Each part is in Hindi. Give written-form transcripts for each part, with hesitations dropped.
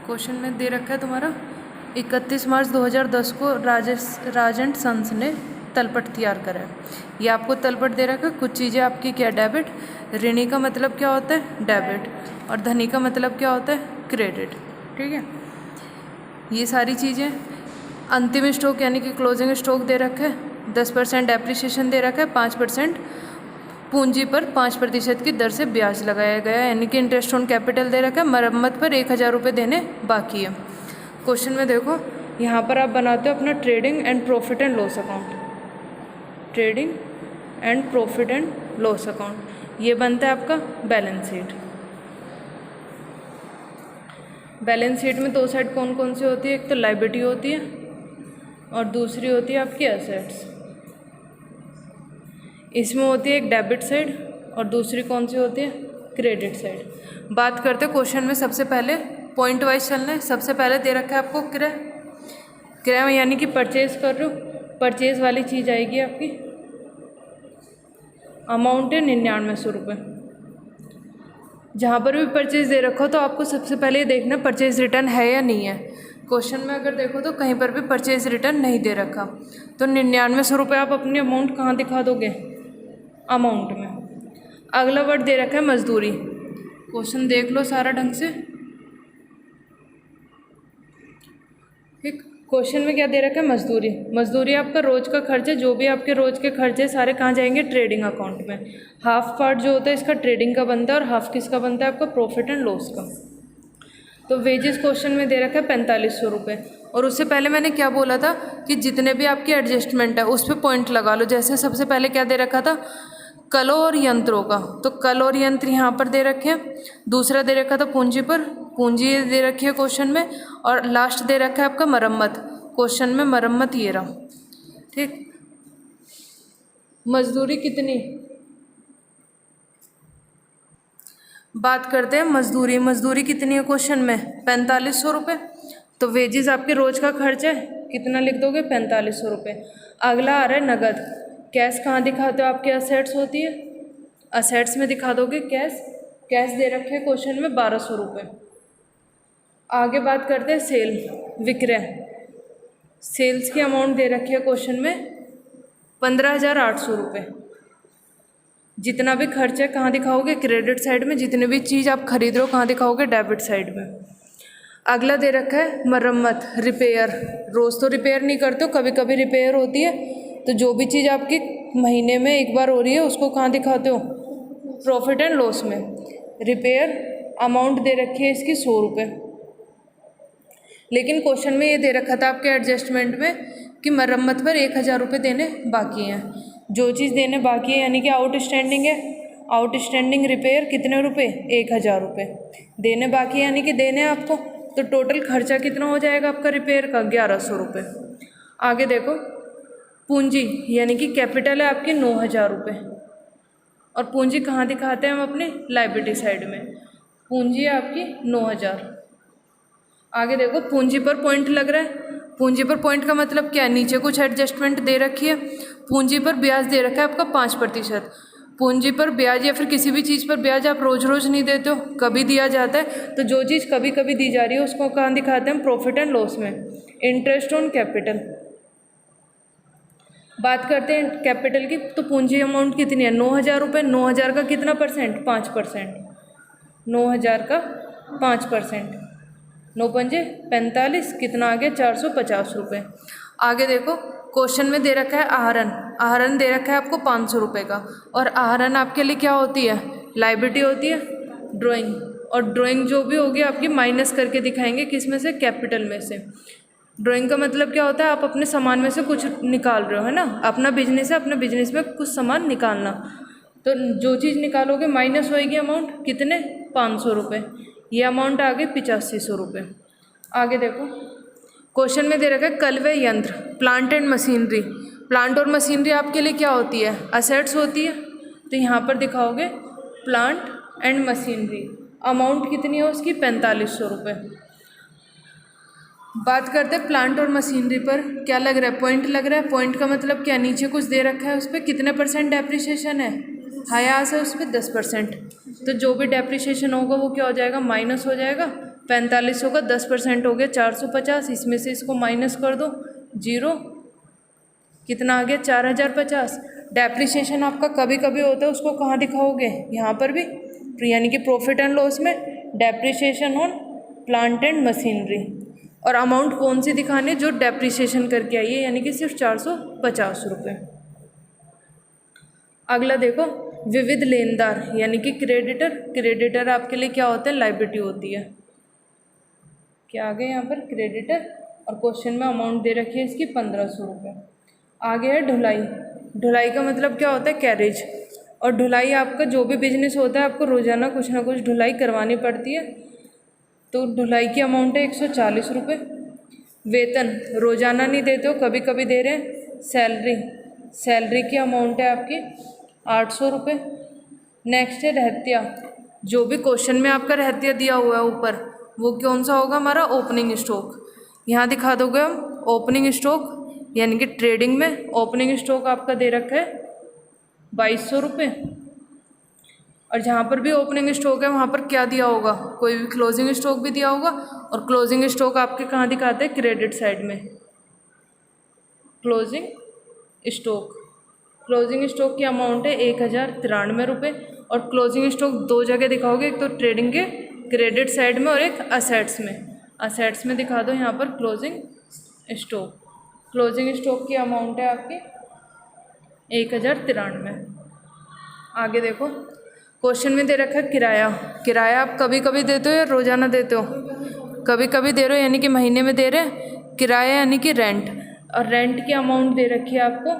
क्वेश्चन में दे रखा है तुम्हारा 31 मार्च 2010 को राज एंड सन्स ने तलपट तैयार करा है। ये आपको तलपट दे रखा है। कुछ चीज़ें आपकी क्या डेबिट, ऋणी का मतलब क्या होता है डेबिट, और धनी का मतलब क्या होता है क्रेडिट। ठीक है, ये सारी चीज़ें। अंतिम स्टॉक यानी कि क्लोजिंग स्टॉक दे रखा है। 10% डेप्रिसिएशन दे रखा है। 5% पूंजी पर 5% की दर से ब्याज लगाया गया है, यानी कि इंटरेस्ट ऑन कैपिटल दे रखा है। मरम्मत पर 1000 रुपये देने बाकी है। क्वेश्चन में देखो, यहाँ पर आप बनाते हो अपना trading and profit and loss account. Trading and profit and loss account, ये बनता है आपका बैलेंस शीट। बैलेंस शीट में दो साइड कौन कौन सी होती है, एक तो लायबिलिटी होती है और दूसरी होती है आपकी एसेट्स। इसमें होती है एक डेबिट साइड और दूसरी कौन सी होती है क्रेडिट साइड। बात करते हैं क्वेश्चन में, सबसे पहले पॉइंट वाइज चलना है। सबसे पहले दे रखा है आपको क्रय। क्रय यानी कि परचेज कर रहे हो, परचेज वाली चीज़ आएगी आपकी। अमाउंट है 9900 रुपये। जहाँ पर भी परचेज दे रखा हो तो आपको सबसे पहले ये देखना परचेज रिटर्न है या नहीं है। क्वेश्चन में अगर देखो तो कहीं पर भी परचेज रिटर्न नहीं दे रखा, तो 9900 रुपये आप अपनी अमाउंट कहाँ दिखा दोगे, अमाउंट में। अगला वर्ड दे रखा है मजदूरी। क्वेश्चन देख लो सारा ढंग से। ठीक, क्वेश्चन में क्या दे रखा है मजदूरी। मजदूरी आपका रोज का खर्च है। जो भी आपके रोज के खर्चे सारे कहाँ जाएंगे ट्रेडिंग अकाउंट में। हाफ पार्ट जो होता है इसका ट्रेडिंग का बनता है और हाफ किसका बनता है आपका प्रॉफिट एंड लॉस का। तो वेजेस क्वेश्चन में दे रखा है 4500 रुपये। और उससे पहले मैंने क्या बोला था कि जितने भी आपकी एडजस्टमेंट है उस पर पॉइंट लगा लो। जैसे सबसे पहले क्या दे रखा था, कलों और यंत्रों का, तो कल और यंत्र यहाँ पर दे रखे हैं। दूसरा दे रखा था पूंजी पर, पूंजी दे रखी है क्वेश्चन में। और लास्ट दे रखा है आपका मरम्मत। क्वेश्चन में मरम्मत ये रहा। ठीक, मजदूरी कितनी, बात करते हैं मजदूरी। मजदूरी कितनी है क्वेश्चन में 4500 रुपये। तो वेजेस आपके रोज का खर्च है, कितना लिख दोगे 4500 रुपये। अगला आ रहा है नगद। कैश कहाँ दिखाते हो, आपके असेट्स होती है, असेट्स में दिखा दोगे कैश। कैश दे रखे हैं क्वेश्चन में 1200 रुपये। आगे बात करते हैं सेल, विक्रय। सेल्स की अमाउंट दे रखी है क्वेश्चन में 15,800 रुपये। जितना भी खर्च है कहाँ दिखाओगे क्रेडिट साइड में। जितनी भी चीज़ आप खरीद रहे हो कहाँ दिखाओगे डेबिट साइड में। अगला दे रखा है मरम्मत, रिपेयर। रोज़ तो रिपेयर नहीं करते हो, कभी कभी रिपेयर होती है। तो जो भी चीज़ आपकी महीने में एक बार हो रही है उसको कहाँ दिखाते हो, प्रॉफिट एंड लॉस में। रिपेयर अमाउंट दे रखी है इसकी 100 रुपये। लेकिन क्वेश्चन में ये दे रखा था आपके एडजस्टमेंट में कि मरम्मत पर 1000 रुपये देने बाकी हैं। जो चीज़ देने बाकी है यानी कि आउटस्टैंडिंग है, आउटस्टैंडिंग रिपेयर कितने रुपये 1000 रुपये देने बाकी है, यानी कि देने हैं आपको। तो टोटल खर्चा कितना हो जाएगा आपका रिपेयर का 1100 रुपये। आगे देखो पूंजी यानी कि कैपिटल है आपकी 9000 रुपये। और पूंजी कहाँ दिखाते हैं हम अपने लायबिलिटी साइड में। पूंजी है आपकी 9000। आगे देखो पूंजी पर पॉइंट लग रहा है। पूंजी पर पॉइंट का मतलब क्या है, नीचे कुछ एडजस्टमेंट दे रखी है। पूंजी पर ब्याज दे रखा है आपका 5%। पूंजी पर ब्याज या फिर किसी भी चीज़ पर ब्याज आप रोज रोज नहीं देते हो, कभी दिया जाता है। तो जो चीज़ कभी कभी दी जा रही है उसको कहाँ दिखाते हैं हम, प्रॉफिट एंड लॉस में। Interest on capital. बात करते हैं कैपिटल की, तो पूंजी अमाउंट कितनी है 9000 रुपये। 9000 का कितना परसेंट, 5%। 9000 का 5%, 9 पंजे 45, कितना आ गया 450 रुपये। आगे देखो क्वेश्चन में दे रखा है आहरण। आहरण दे रखा है आपको 500 रुपये का। और आहरण आपके लिए क्या होती है, लायबिलिटी होती है, ड्राइंग। और ड्राइंग जो भी होगी आपकी माइनस करके दिखाएंगे, किस में से, कैपिटल में से। ड्राइंग का मतलब क्या होता है, आप अपने सामान में से कुछ निकाल रहे हो, है ना। अपना बिजनेस है, अपने बिजनेस में कुछ सामान निकालना। तो जो चीज़ निकालोगे माइनस होएगी अमाउंट कितने 500 रुपये। ये अमाउंट आ गई 8500 रुपये। आगे देखो क्वेश्चन में दे रखा है कल व यंत्र, प्लांट एंड मशीनरी। प्लांट और मशीनरी आपके लिए क्या होती है, असेट्स होती है। तो यहाँ पर दिखाओगे प्लांट एंड मशीनरी। अमाउंट कितनी है उसकी 4500 रुपये। बात करते हैं प्लांट और मशीनरी पर क्या लग रहा है, पॉइंट लग रहा है। पॉइंट का मतलब क्या, नीचे कुछ दे रखा है उस पर कितने % डेप्रिसिएशन है, हायास है उस पर 10%। तो जो भी डेप्रिसिएशन होगा वो क्या हो जाएगा, माइनस हो जाएगा 4500 का 10% हो गया 450, इसमें से इसको माइनस कर दो 0, कितना आ गया 4050। डेप्रिसिएशन आपका कभी कभी होता है, उसको कहाँ दिखाओगे, यहाँ पर भी, यानी कि प्रॉफिट एंड लॉस में depreciation on plant and machinery. और अमाउंट कौन सी दिखानी है, जो डेप्रिसिएशन करके आई है, यानी कि सिर्फ 450 रुपये। अगला देखो, विविध लेनदार यानी कि क्रेडिटर। क्रेडिटर आपके लिए क्या होता है, लायबिलिटी होती है। क्या आ गया यहाँ पर क्रेडिटर, और क्वेश्चन में अमाउंट दे रखी है इसकी 1500 रुपये। आगे है ढुलाई। ढुलाई का मतलब क्या होता है, कैरेज। और ढुलाई आपका जो भी बिजनेस होता है, आपको रोज़ाना कुछ ना कुछ ढुलाई करवानी पड़ती है, तो ढुलाई की अमाउंट है 140 रुपये। वेतन रोज़ाना नहीं देते हो, कभी कभी दे रहे हैं। सैलरी, सैलरी की अमाउंट है आपकी 800 रुपये। नेक्स्ट है रहतिया। जो भी क्वेश्चन में आपका रहतिया दिया हुआ है ऊपर, वो कौन सा होगा, हमारा ओपनिंग स्टॉक। यहाँ दिखा दोगे हम ओपनिंग स्टॉक, यानी कि ट्रेडिंग में ओपनिंग स्टॉक आपका दे रखा है 2200 रुपये। और जहाँ पर भी ओपनिंग स्टॉक है वहाँ पर क्या दिया होगा, कोई भी क्लोजिंग स्टॉक भी दिया होगा। और क्लोजिंग स्टॉक आपके कहाँ दिखाते हैं, क्रेडिट साइड में। क्लोजिंग स्टॉक, क्लोजिंग स्टॉक की अमाउंट है 1093 रुपये। और क्लोजिंग स्टॉक दो जगह दिखाओगे, एक तो ट्रेडिंग के क्रेडिट साइड में और एक असेट्स में। असेट्स में दिखा दो यहाँ पर क्लोजिंग स्टॉक। क्लोजिंग स्टॉक की अमाउंट है आपकी 1093। आगे देखो, क्वेश्चन में दे रखा है किराया। किराया आप कभी कभी देते हो या रोज़ाना देते हो, कभी कभी दे रहे हो, यानी कि महीने में दे रहे हैं। किराया यानी कि रेंट, और रेंट की अमाउंट दे रखी है आपको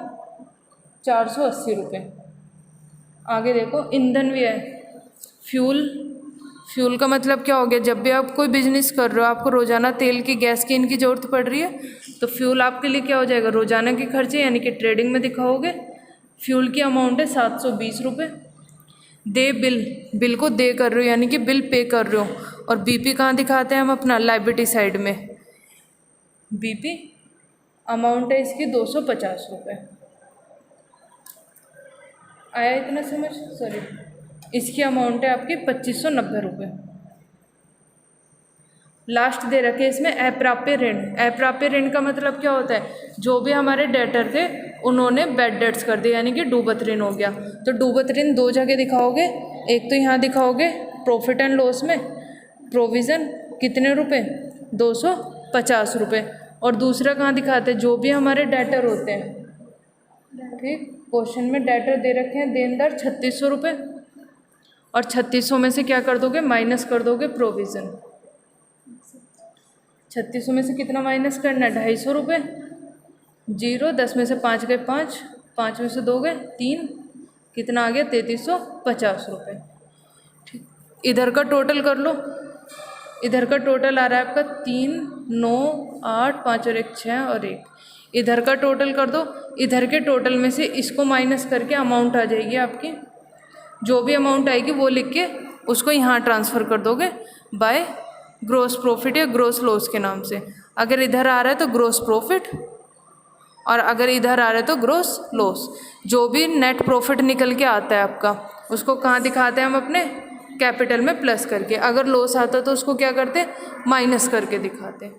480 रुपये। आगे देखो, ईंधन व्यय, फ्यूल। फ्यूल का मतलब क्या हो गया, जब भी आप कोई बिजनेस कर रहे हो, आपको रोज़ाना तेल की, गैस की, इनकी ज़रूरत पड़ रही है, तो फ्यूल आपके लिए क्या हो जाएगा, रोज़ाना के खर्चे, यानी कि ट्रेडिंग में दिखाओगे। फ्यूल की अमाउंट है 720 रुपये। दे बिल, बिल को दे कर रहे हो, यानी कि बिल पे कर रहे हो। और बीपी कहाँ दिखाते हैं हम, अपना लायबिलिटी साइड में। बीपी अमाउंट है इसकी 250 रुपये। आया इतना समझ, सॉरी। इसकी अमाउंट है आपकी 2590 रुपये। लास्ट दे रखे इसमें अप्राप्य ऋण। अप्राप्य ऋण का मतलब क्या होता है, जो भी हमारे डेटर थे उन्होंने बैड डेट्स कर दिए, यानी कि डूबत ऋण हो गया। तो डूबत ऋण दो जगह दिखाओगे, एक तो यहाँ दिखाओगे प्रॉफिट एंड लॉस में, प्रोविज़न कितने रुपए, 250 रुपये। और दूसरा कहाँ दिखाते हैं, जो भी हमारे डेटर होते हैं, ठीक। क्वेश्चन में डेटर दे रखे हैं देनदार 3600 रुपये, और 3600 में से क्या कर दोगे, माइनस कर दोगे प्रोविज़न। 3600 में से कितना माइनस करना है, 250 रुपये। 0, 10 में से 5 गए 5, 5 में से 2 गए 3, कितना आ गया 3350 रुपये। ठीक, इधर का टोटल कर लो। इधर का टोटल आ रहा है आपका 3, 9, 8, 5 और 1 6 और 1। इधर का टोटल कर दो। इधर के टोटल में से इसको माइनस करके अमाउंट आ जाएगी आपकी। जो भी अमाउंट आएगी वो लिख के उसको यहाँ ट्रांसफ़र कर दोगे बाय ग्रोस प्रॉफिट या ग्रोस लॉस के नाम से। अगर इधर आ रहा है तो ग्रोस प्रॉफिट, और अगर इधर आ रहा है तो ग्रोस लॉस। जो भी नेट प्रॉफिट निकल के आता है आपका, उसको कहाँ दिखाते हैं हम, अपने कैपिटल में प्लस करके। अगर लॉस आता है तो उसको क्या करते हैं, माइनस करके दिखाते हैं।